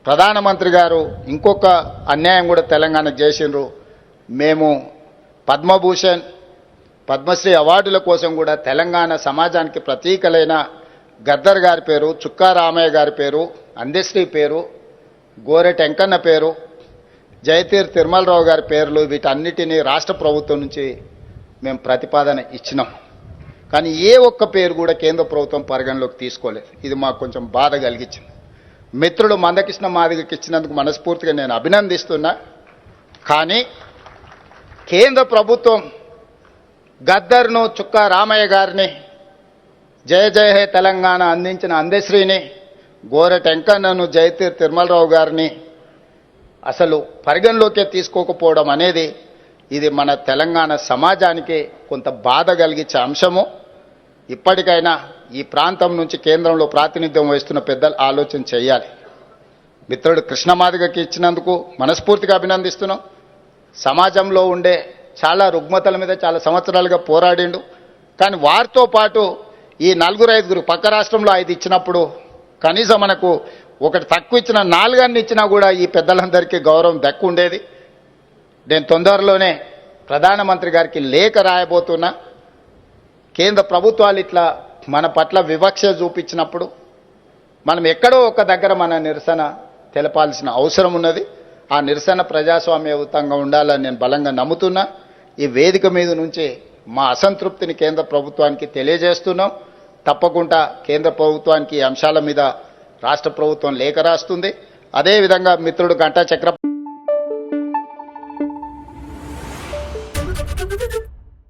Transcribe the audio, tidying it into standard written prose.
ప్రధానమంత్రి గారు ఇంకొక అన్యాయం కూడా తెలంగాణకు చేసిండ్రు. మేము పద్మభూషణ్ పద్మశ్రీ అవార్డుల కోసం కూడా తెలంగాణ సమాజానికి ప్రతీకలైన గద్దర్ గారి పేరు, చుక్కా రామయ్య గారి పేరు, అందశ్రీ పేరు, గోరెటి వెంకన్న పేరు, జయతీర్ తిరుమలరావు గారి పేర్లు వీటన్నిటినీ రాష్ట్ర ప్రభుత్వం నుంచి మేము ప్రతిపాదన ఇచ్చినాం. కానీ ఏ ఒక్క పేరు కూడా కేంద్ర ప్రభుత్వం పరిగణలోకి తీసుకోలేదు. ఇది మాకు కొంచెం బాధ కలిగించింది. మిత్రుడు మందకృష్ణ మాదిగకి ఇచ్చినందుకు మనస్ఫూర్తిగా నేను అభినందిస్తున్నా. కానీ కేంద్ర ప్రభుత్వం గద్దర్ను, చుక్కా రామయ్య గారిని, జయ జయ హే తెలంగాణ అందించిన అందశ్రీని, గోరెటి వెంకన్నను, జయతీర్ తిరుమలరావు గారిని అసలు పరిగణలోకే తీసుకోకపోవడం అనేది ఇది మన తెలంగాణ సమాజానికి కొంత బాధ కలిగించే అంశము. ఇప్పటికైనా ఈ ప్రాంతం నుంచి కేంద్రంలో ప్రాతినిధ్యం వహిస్తున్న పెద్దలు ఆలోచన చేయాలి. మిత్రుడు కృష్ణమాదిగకి ఇచ్చినందుకు మనస్ఫూర్తిగా అభినందిస్తున్నాం. సమాజంలో ఉండే చాలా రుగ్మతల మీద చాలా సంవత్సరాలుగా పోరాడిండు. కానీ వారితో పాటు ఈ 4-5 పక్క రాష్ట్రంలో 5 ఇచ్చినప్పుడు కనీసం మనకు ఒకటి తక్కువ ఇచ్చిన 4 ఇచ్చినా కూడా ఈ పెద్దలందరికీ గౌరవం దక్కు ఉండేది. నేను తొందరలోనే ప్రధానమంత్రి గారికి లేఖ రాయబోతున్నా. కేంద్ర ప్రభుత్వాలు ఇట్లా మన పట్ల వివక్ష చూపించినప్పుడు మనం ఎక్కడో ఒక దగ్గర మన నిరసన తెలపాల్సిన అవసరం ఉన్నది. ఆ నిరసన ప్రజాస్వామ్యయుతంగా ఉండాలని నేను బలంగా నమ్ముతున్నా. ఈ వేదిక మీద నుంచి మా అసంతృప్తిని కేంద్ర ప్రభుత్వానికి తెలియజేస్తున్నాం. తప్పకుండా కేంద్ర ప్రభుత్వానికి ఈ అంశాల మీద రాష్ట్ర ప్రభుత్వం లేఖ రాస్తుంది. అదేవిధంగా మిత్రుడు గంటా చక్ర